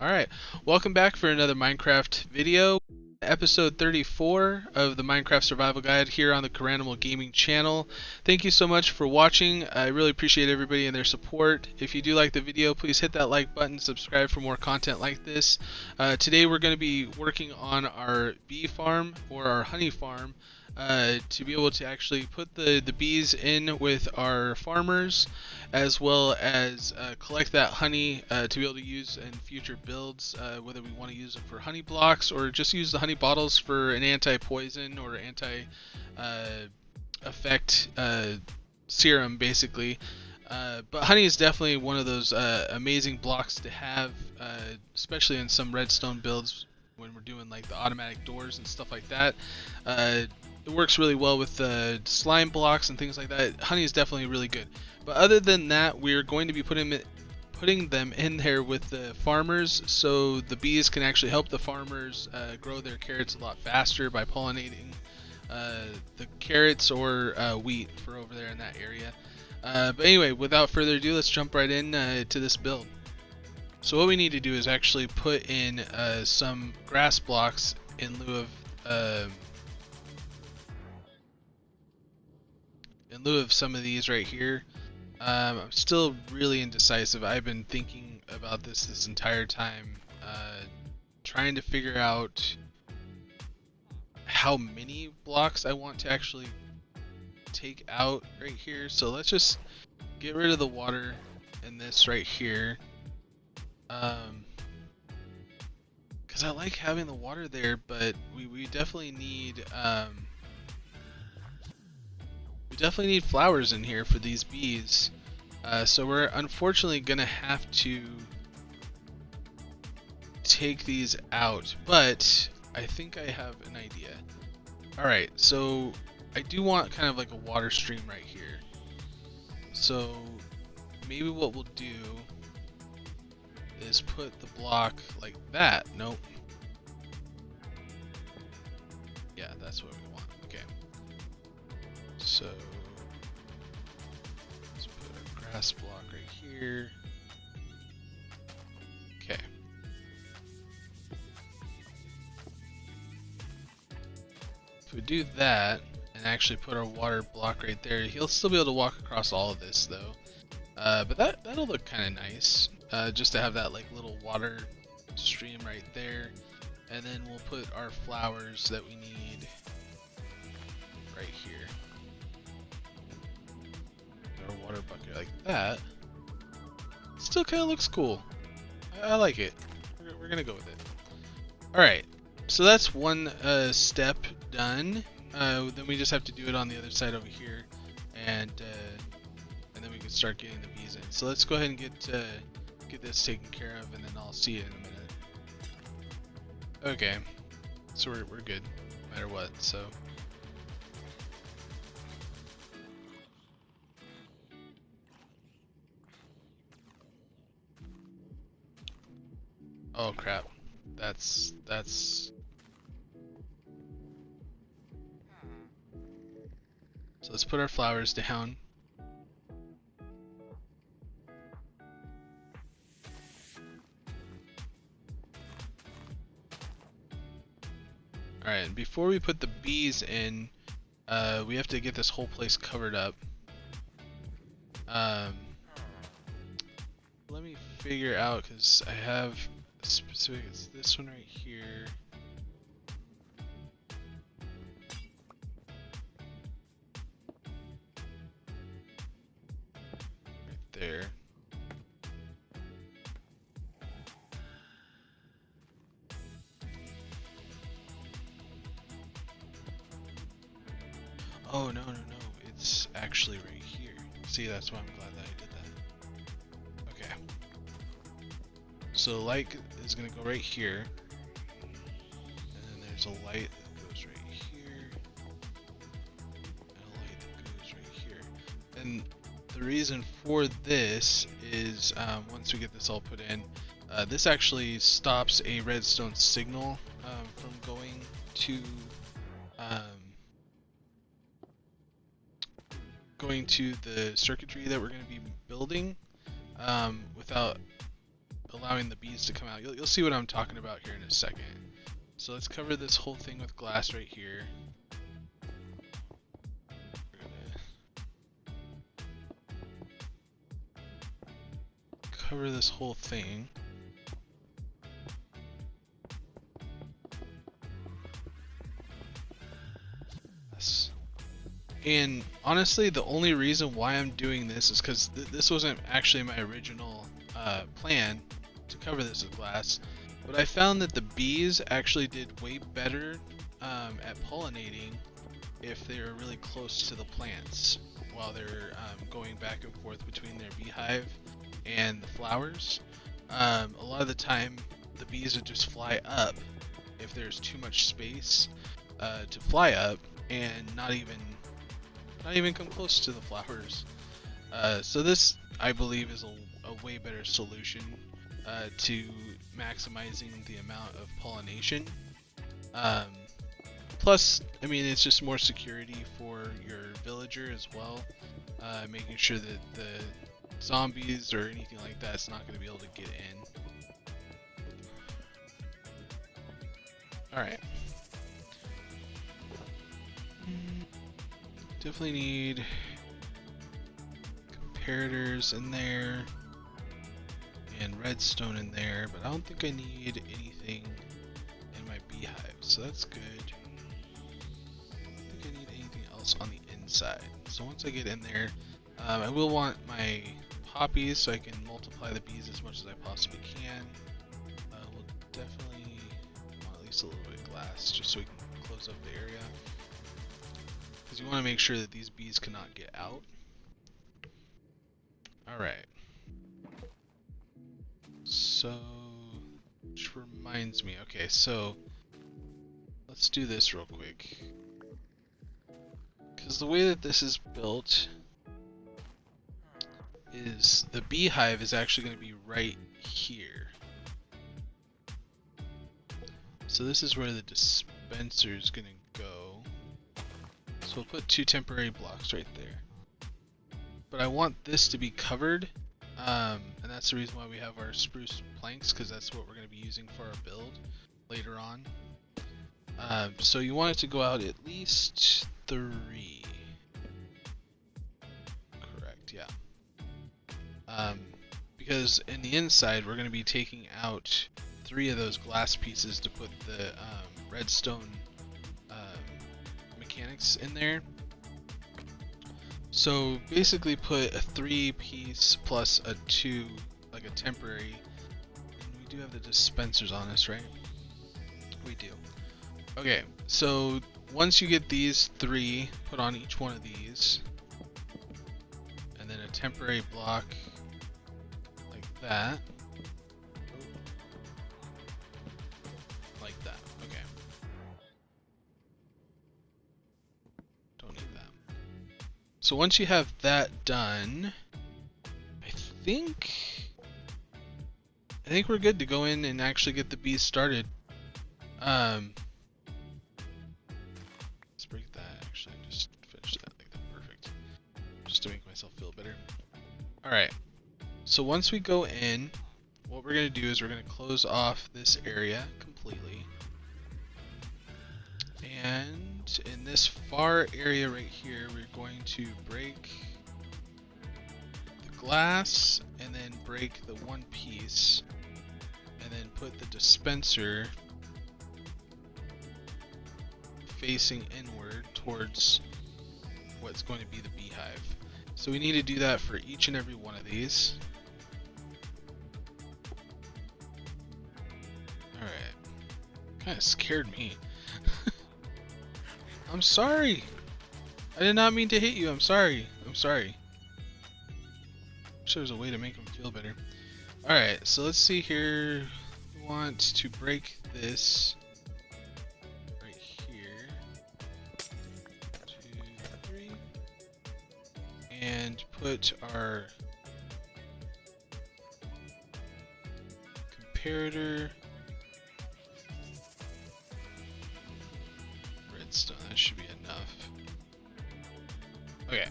Alright, welcome back for another Minecraft video. Episode 34 of the Minecraft Survival Guide here on the Caranimal Gaming channel. Thank you so much for watching. I really appreciate everybody and their support. If you do like the video, please hit that like button, subscribe for more content like this. Today we're going to be working on our bee farm, or our honey farm, to be able to actually put the bees in with our farmers, as well as collect that honey to be able to use in future builds, whether we want to use it for honey blocks or just use the honey bottles for an anti-poison or anti-effect serum, basically. But honey is definitely one of those amazing blocks to have, especially in some redstone builds when we're doing like the automatic doors and stuff like that. It works really well with slime blocks and things like that. Honey is definitely really good. But other than that, we're going to be putting them in there with the farmers, so the bees can actually help the farmers grow their carrots a lot faster by pollinating the carrots or wheat for over there in that area. But anyway, without further ado, let's jump right in to this build. So what we need to do is actually put in some grass blocks in lieu of some of these right here. I'm still really indecisive. I've been thinking about this entire time, trying to figure out how many blocks I want to actually take out right here. So let's just get rid of the water in this right here, because I like having the water there, but we definitely need flowers in here for these bees. So we're unfortunately gonna have to take these out, but I think I have an idea. Alright, so I do want kind of like a water stream right here. So maybe what we'll do is put the block like that. Nope. Yeah, that's what we want. Okay. So let's put a grass block right here. Okay. If we do that and actually put our water block right there, he'll still be able to walk across all of this though. But that'll look kind of nice, just to have that like little water stream right there. And then we'll put our flowers that we need right here. Our water bucket like that. Still kind of looks cool. I like it. We're gonna go with it. Alright, so that's one step done. Then we just have to do it on the other side over here, and then we can start getting the bees in. So let's go ahead and get this taken care of, and then I'll see you in a minute. Okay, so we're good, no matter what. So oh crap, that's so let's put our flowers down. Alright, before we put the bees in, we have to get this whole place covered up. Let me figure out, because I have a specific, it's this one right here. Right there. Oh, no, it's actually right here. See, that's why I'm glad that I did that. Okay. So light is going to go right here. And then there's a light that goes right here. And a light that goes right here. And the reason for this is, once we get this all put in, this actually stops a redstone signal from going to the circuitry that we're going to be building, without allowing the bees to come out. You'll see what I'm talking about here in a second. So let's cover this whole thing with glass right here. We're gonna cover this whole thing. Yes. And honestly, the only reason why I'm doing this is because this wasn't actually my original plan to cover this with glass. But I found that the bees actually did way better at pollinating if they were really close to the plants while they're going back and forth between their beehive and the flowers. A lot of the time, the bees would just fly up if there's too much space to fly up and not even come close to the flowers. So this, I believe, is a way better solution to maximizing the amount of pollination. Plus, I mean, it's just more security for your villager as well, making sure that the zombies or anything like that's not going to be able to get in. Alright. Definitely need comparators in there and redstone in there, but I don't think I need anything in my beehive, so that's good. I don't think I need anything else on the inside. So once I get in there, I will want my poppies so I can multiply the bees as much as I possibly can. We'll definitely want at least a little bit of glass just so we can close up the area, because you want to make sure that these bees cannot get out. Alright. So, which reminds me, okay, so let's do this real quick. Because the way that this is built is the beehive is actually going to be right here. So this is where the dispenser is going to go. So we'll put 2 temporary blocks right there. But I want this to be covered, and that's the reason why we have our spruce planks, because that's what we're going to be using for our build later on. So you want it to go out at least 3. Correct, yeah. Because in the inside we're going to be taking out 3 of those glass pieces to put the redstone mechanics in there. So basically put a 3 piece plus a 2, like a temporary, and we do have the dispensers on us, right? We do. Okay, so once you get these 3 put on each one of these, and then a temporary block like that, like that, okay. Don't need that. So once you have that done, I think we're good to go in and actually get the bees started. Let's break that, actually, just finish that like that, perfect. Just to make myself feel better. Alright, so once we go in, what we're going to do is we're going to close off this area completely. And in this far area right here, we're going to break the glass and then break the 1 piece and then put the dispenser facing inward towards what's going to be the beehive. So we need to do that for each and every one of these. Alright. Kinda scared me. I'm sorry. I did not mean to hit you. I'm sorry. I'm sorry. Wish there was a way to make him feel better. Alright, so let's see here. We want to break this right here. 2, 3. And put our comparator redstone. That should be enough. Okay,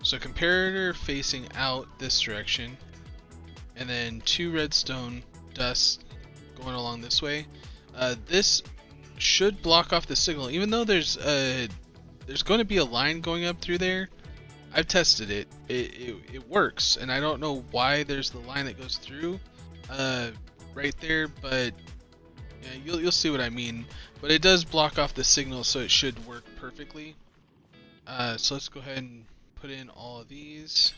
so comparator facing out this direction, and then 2 redstone dust going along this way. This should block off the signal, even though there's going to be a line going up through there. I've tested it. It works, and I don't know why there's the line that goes through right there, but yeah, you'll see what I mean. But it does block off the signal, so it should work perfectly. So let's go ahead and put in all of these.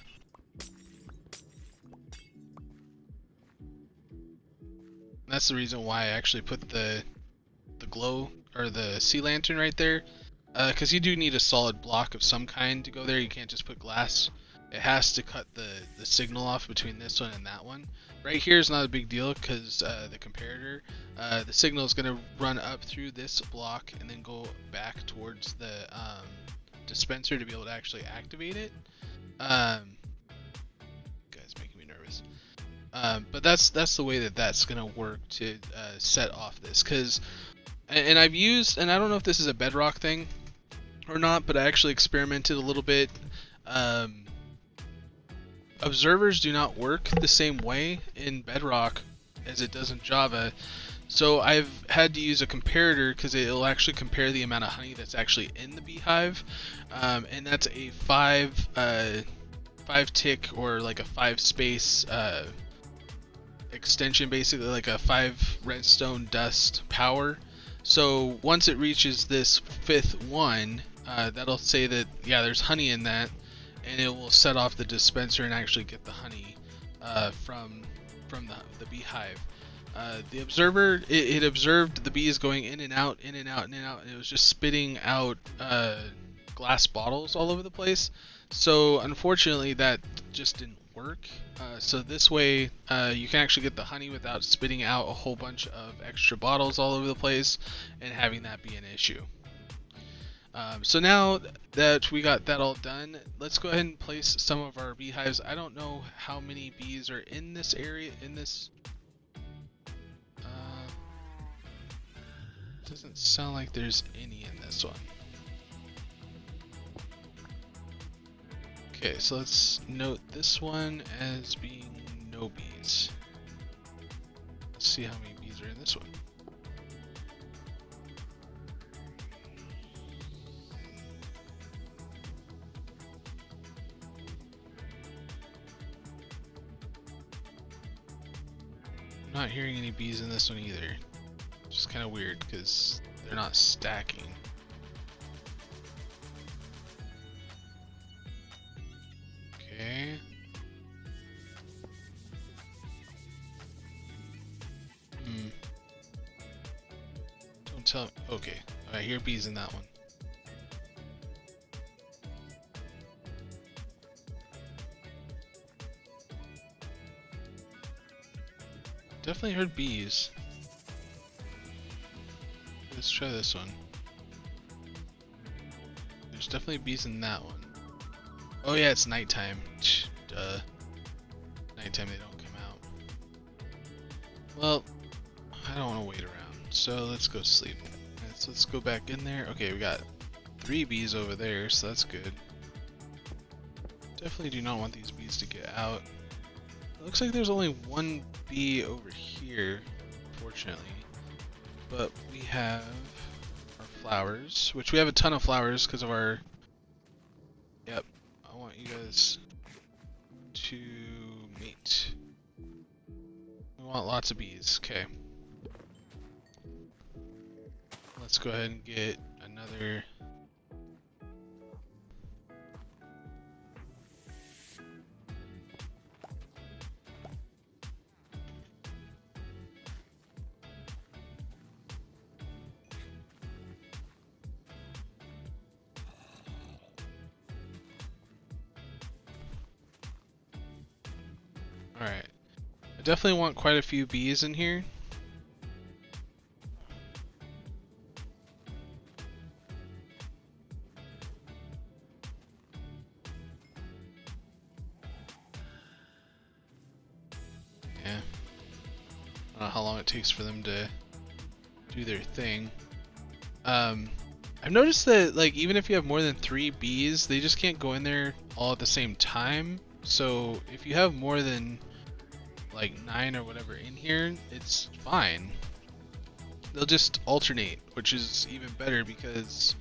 That's the reason why I actually put the glow or the sea lantern right there, because you do need a solid block of some kind to go there. You can't just put glass. It has to cut the signal off between this one and that one. Right here is not a big deal because the comparator, the signal is going to run up through this block and then go back towards the dispenser to be able to actually activate it. Guys, making me nervous. But that's the way that's going to work to set off this. And I've used, and I don't know if this is a Bedrock thing or not, but I actually experimented a little bit. Observers do not work the same way in Bedrock as it does in Java, so I've had to use a comparator because it'll actually compare the amount of honey that's actually in the beehive, and that's a 5 tick or like a 5 space extension, basically like a 5 redstone dust power. So once it reaches this 5th one, that'll say that yeah, there's honey in that, and it will set off the dispenser and actually get the honey from the beehive. The observer, it observed the bees going in and out, in and out, in and out, and it was just spitting out glass bottles all over the place. So unfortunately that just didn't work. So this way you can actually get the honey without spitting out a whole bunch of extra bottles all over the place and having that be an issue. So now that we got that all done, let's go ahead and place some of our beehives. I don't know how many bees are in this area, doesn't sound like there's any in this one. Okay, so let's note this one as being no bees. Let's see how many bees are in this one. I'm not hearing any bees in this one either. Which is kind of weird because they're not stacking. Okay. Don't tell. Okay. I hear bees in that one. Definitely heard bees. Let's try this one. There's definitely bees in that one. Oh yeah, it's nighttime. Duh. Nighttime they don't come out. Well, I don't want to wait around, so let's go sleep. So let's go back in there. Okay, we got 3 bees over there, so that's good. Definitely do not want these bees to get out. It looks like there's only 1 bee over here, fortunately. But we have our flowers, which we have a ton of flowers because of our... Yep, I want you guys to mate. We want lots of bees, okay. Let's go ahead and get another... Alright, I definitely want quite a few bees in here. Yeah, I don't know how long it takes for them to do their thing. I've noticed that like even if you have more than 3 bees, they just can't go in there all at the same time. So if you have more than like 9 or whatever in here, it's fine. They'll just alternate, which is even better because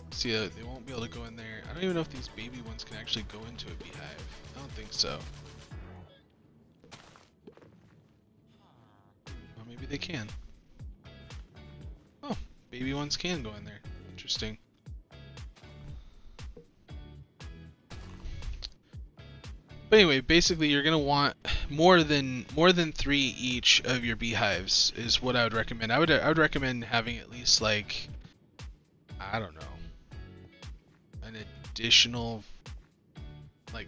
see, they won't be able to go in there. I don't even know if these baby ones can actually go into a beehive. I don't think so. Well, maybe they can. Oh, baby ones can go in there. Interesting. But anyway, basically you're gonna want more than 3 each of your beehives is what I would recommend. I would recommend having at least like, I don't know, an additional like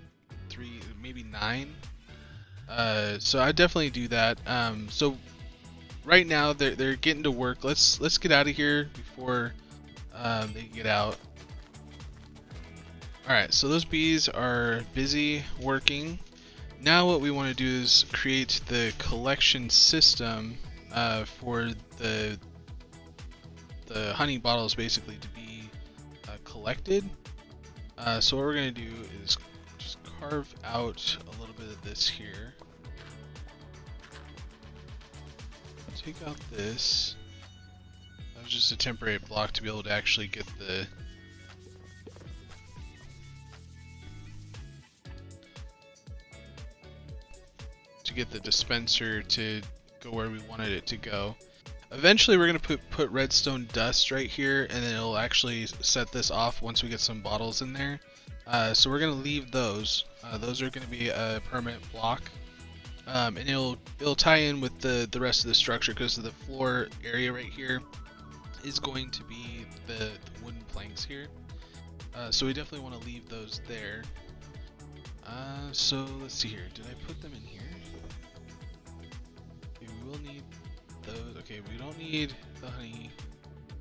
3, maybe 9. So I definitely do that. So right now they're getting to work. Let's get out of here before they get out. Alright, so those bees are busy working. Now what we want to do is create the collection system for the honey bottles basically to be collected. So what we're going to do is just carve out a little bit of this here. Take out this. That was just a temporary block to be able to actually get the dispenser to go where we wanted it to go. Eventually we're going to put redstone dust right here, and then it'll actually set this off once we get some bottles in there. So we're going to leave those. Those are going to be a permanent block. And it'll tie in with the rest of the structure, because the floor area right here is going to be the wooden planks here. So we definitely want to leave those there. So let's see here. Did I put them in here? Okay, we will need those. Okay, we don't need the honey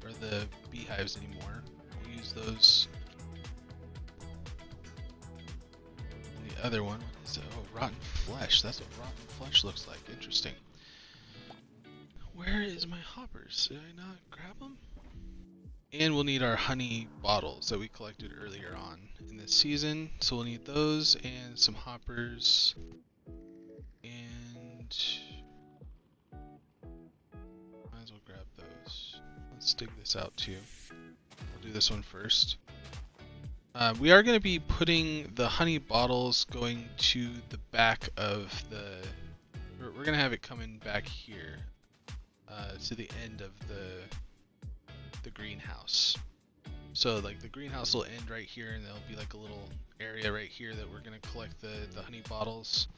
or the beehives anymore. We'll use those. And the other one, what is it? Oh, rotten flesh. That's what rotten flesh looks like. Interesting. Where is my hoppers? Did I not grab them? And we'll need our honey bottles that we collected earlier on in this season. So we'll need those and some hoppers. And might as well grab those. Let's dig this out too. We'll do this one first. We are going to be putting the honey bottles going to the back of the... We're going to have it coming back here to the end of the greenhouse. So like the greenhouse will end right here, and there'll be like a little area right here that we're going to collect the honey bottles.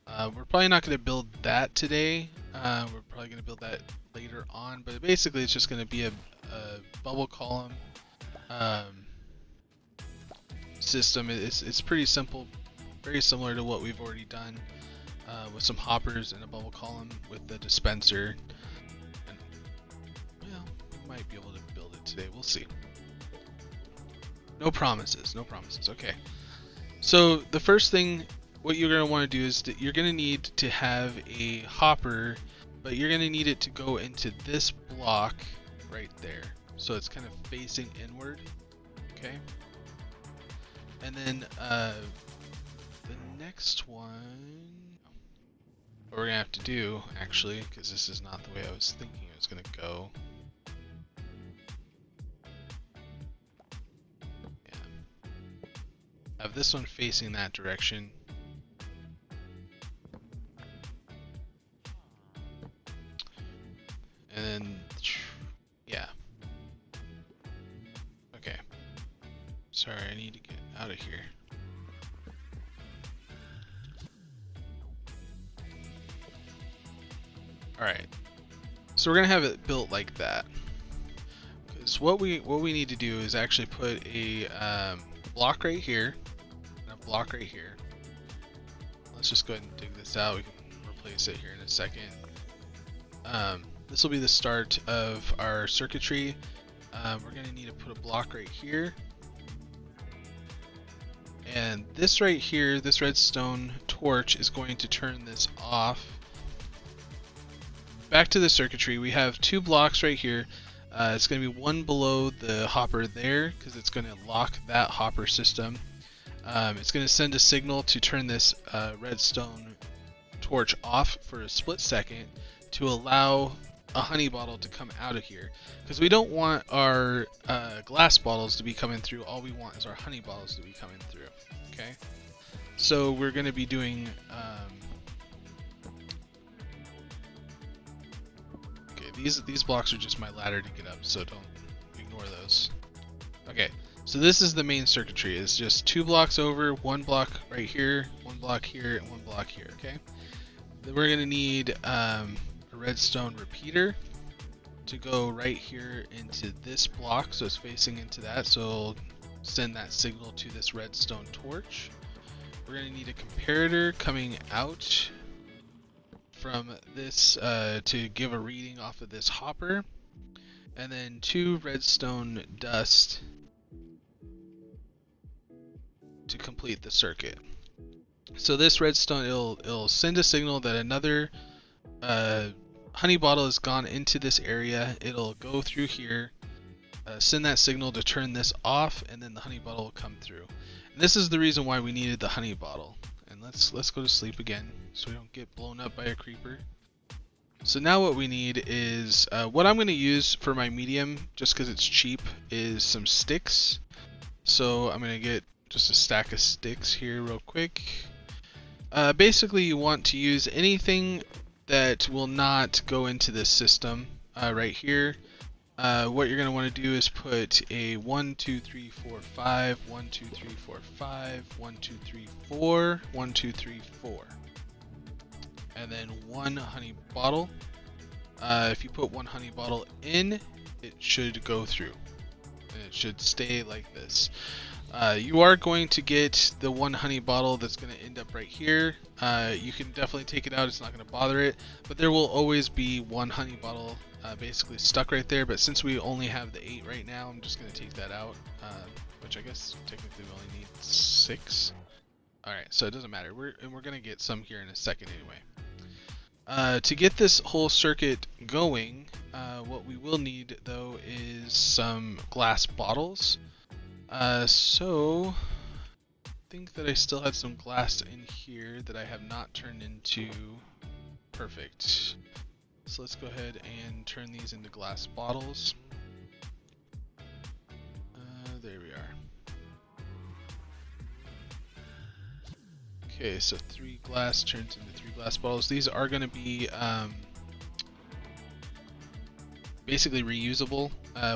We're probably not going to build that today. We're probably going to build that later on, but basically it's just going to be a bubble column system. It's pretty simple, very similar to what we've already done with some hoppers and a bubble column with the dispenser. And well, we might be able to build it today. We'll see. No promises. No promises. Okay. So the first thing, what you're going to want to do is that you're going to need to have a hopper, but you're going to need it to go into this block right there. So it's kind of facing inward. Okay. And then the next one, what we're going to have to do, actually, because this is not the way I was thinking it was going to go. Yeah. Have this one facing that direction. And then, yeah. Okay. Sorry, I need to get out of here. Alright. So we're gonna have it built like that. Because what we need to do is actually put a block right here and a block right here. Let's just go ahead and dig this out. We can replace it here in a second. This will be the start of our circuitry. We're going to need to put a block right here. And this right here, this redstone torch, is going to turn this off. Back to the circuitry, we have 2 blocks right here. It's going to be one below the hopper there, because it's going to lock that hopper system. It's going to send a signal to turn this redstone torch off for a split second to allow a honey bottle to come out of here, because we don't want our glass bottles to be coming through. All we want is our honey bottles to be coming through. Okay, so we're going to be doing okay, these blocks are just my ladder to get up, so don't ignore those. Okay, so this is the main circuitry. It's just 2 blocks over, 1 block right here, 1 block here, and 1 block here. Okay, then we're going to need a redstone repeater to go right here into this block, so it's facing into that, so it'll send that signal to this redstone torch. We're going to need a comparator coming out from this to give a reading off of this hopper, and then 2 redstone dust to complete the circuit. So this redstone, it'll send a signal that another honey bottle has gone into this area. It'll go through here, send that signal to turn this off, and then the honey bottle will come through. And this is the reason why we needed the honey bottle. And let's go to sleep again so we don't get blown up by a creeper. So now what we need is what I'm going to use for my medium, just because it's cheap, is some sticks. So I'm going to get just a stack of sticks here real quick. Basically, you want to use anything that will not go into this system right here. What you're going to want to do is put a 1, 2, 3, 4, 5, 1, 2, 3, 4, 5, 1, 2, 3, 4, 1, 2, 3, 4, and then 1 honey bottle. If you put 1 honey bottle in, it should go through, and it should stay like this. You are going to get the 1 honey bottle that's going to end up right here. You can definitely take it out, it's not going to bother it, but there will always be 1 honey bottle basically stuck right there. But since we only have the 8 right now, I'm just going to take that out, which I guess technically we only need 6. Alright, so it doesn't matter, we're going to get some here in a second anyway. To get this whole circuit going, what we will need though is some glass bottles. So I think that I still had some glass in here that I have not turned into. Perfect. So let's go ahead and turn these into glass bottles. There we are. Okay, so 3 glass turns into 3 glass bottles. These are going to be basically reusable.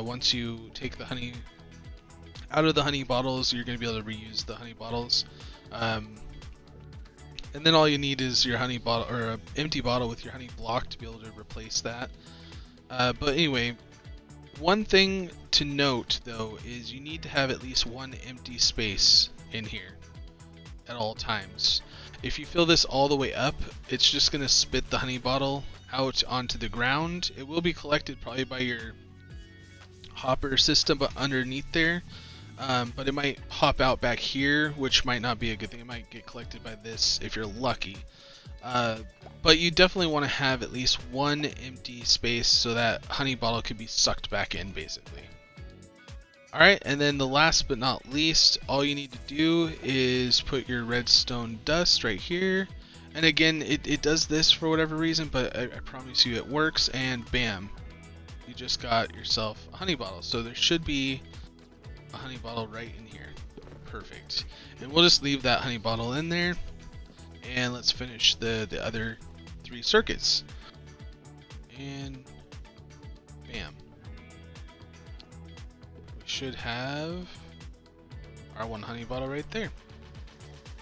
Once you take the honey out of the honey bottles, you're going to be able to reuse the honey bottles. And then all you need is your honey bottle, or an empty bottle with your honey block to be able to replace that. But anyway, one thing to note though is you need to have at least 1 empty space in here at all times. If you fill this all the way up, it's just going to spit the honey bottle out onto the ground. It will be collected probably by your hopper system but underneath there. But it might hop out back here, which might not be a good thing. It might get collected by this if you're lucky. But you definitely want to have at least 1 empty space so that honey bottle could be sucked back in, basically. Alright, and then the last but not least, all you need to do is put your redstone dust right here. And again, it does this for whatever reason, but I promise you it works, and bam, you just got yourself a honey bottle. So there should be a honey bottle right in here. Perfect. And we'll just leave that honey bottle in there, and let's finish the other 3 circuits. And bam. We should have our 1 honey bottle right there.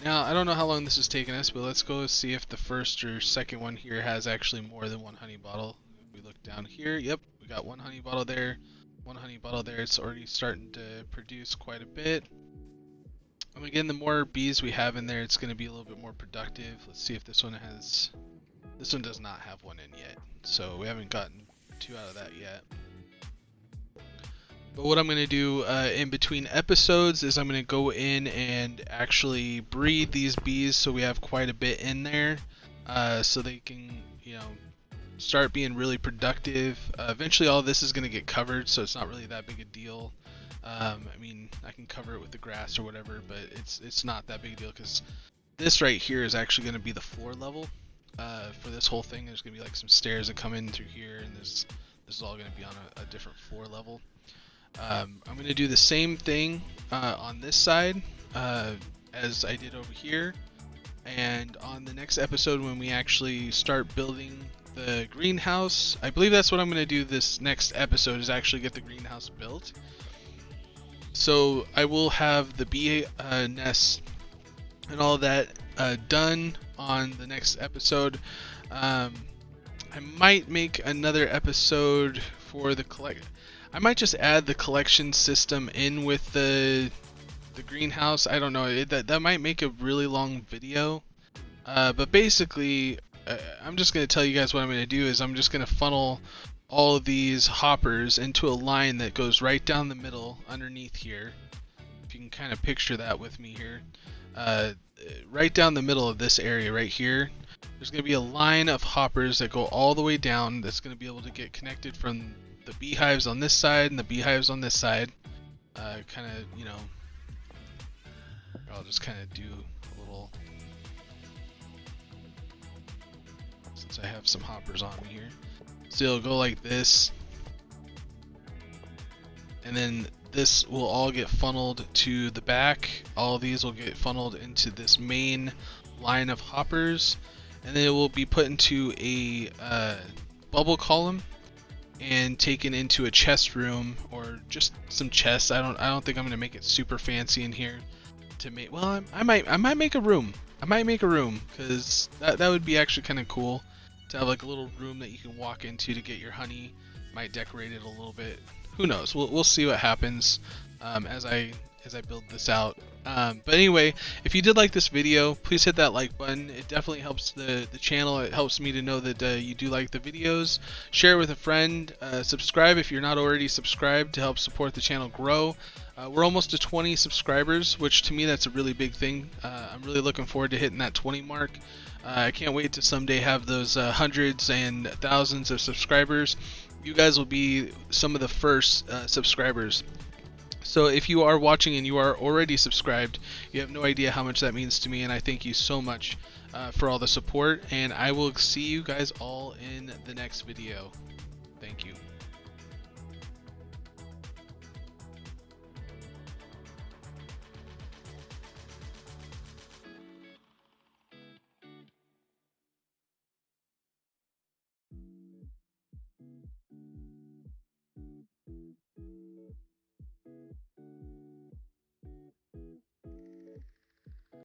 Now, I don't know how long this has taken us, but let's go see if the first or second one here has actually more than 1 honey bottle. If we look down here, yep, we got 1 honey bottle there. 1 honey bottle there. It's already starting to produce quite a bit. And again, the more bees we have in there, it's going to be a little bit more productive. Let's see if this one has. This one does not have 1 in yet, so we haven't gotten 2 out of that yet. But what I'm going to do in between episodes is I'm going to go in and actually breed these bees so we have quite a bit in there, so they can, you know, start being really productive. Eventually all this is going to get covered, so it's not really that big a deal. I mean, I can cover it with the grass or whatever, but it's not that big a deal because this right here is actually going to be the floor level for this whole thing. There's going to be like some stairs that come in through here, and this is all going to be on a different floor level. I'm going to do the same thing on this side as I did over here, and on the next episode when we actually start building the greenhouse, I believe that's what I'm going to do this next episode, is actually get the greenhouse built. So I will have the bee nests and all of that done on the next episode. I might make another episode for the I might just add the collection system in with the greenhouse. I don't know. That might make a really long video. But basically, I'm just going to tell you guys what I'm going to do is I'm just going to funnel all of these hoppers into a line that goes right down the middle underneath here. If you can kind of picture that with me here. Right down the middle of this area right here, there's going to be a line of hoppers that go all the way down that's going to be able to get connected from the beehives on this side and the beehives on this side. Kind of, you know, I'll just kind of do a little, since I have some hoppers on me here. So it'll go like this, and then this will all get funneled to the back. All of these will get funneled into this main line of hoppers, and then it will be put into a bubble column and taken into a chest room, or just some chests. I don't think I'm gonna make it super fancy in here to make. Well, I might make a room. I might make a room because that would be actually kind of cool to have like a little room that you can walk into to get your honey. Might decorate it a little bit. Who knows? We'll see what happens as I build this out. But anyway, if you did like this video, please hit that like button. It definitely helps the channel. It helps me to know that you do like the videos. Share with a friend. Subscribe if you're not already subscribed to help support the channel grow. We're almost to 20 subscribers, which to me that's a really big thing. I'm really looking forward to hitting that 20 mark. I can't wait to someday have those hundreds and thousands of subscribers. You guys will be some of the first subscribers. So if you are watching and you are already subscribed, you have no idea how much that means to me, and I thank you so much for all the support, and I will see you guys all in the next video. Thank you.